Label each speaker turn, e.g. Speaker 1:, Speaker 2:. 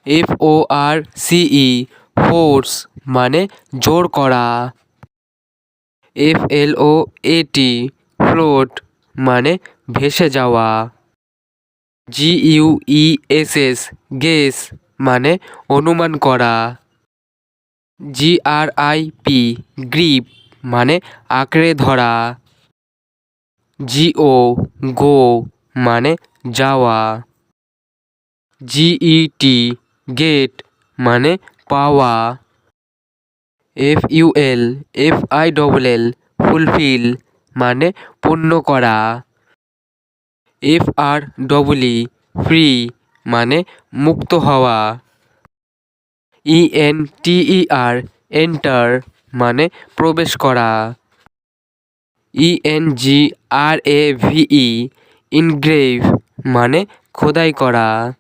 Speaker 1: FORCE force মানে জোর করা। FLOAT ফ্লোট মানে ভেসে যাওয়া। GUESS গেস মানে অনুমান করা। GRIP গ্রিপ মানে আঁকড়ে ধরা। GO গো মানে যাওয়া। GET গেট মানে পাওয়া। FULFILL ফুলফিল মানে পূর্ণ করা। FREE ফ্রি মানে মুক্ত হওয়া। ENTER এন্টার মানে প্রবেশ করা। ENGRAVE ইনগ্রেভ মানে খোদাই করা।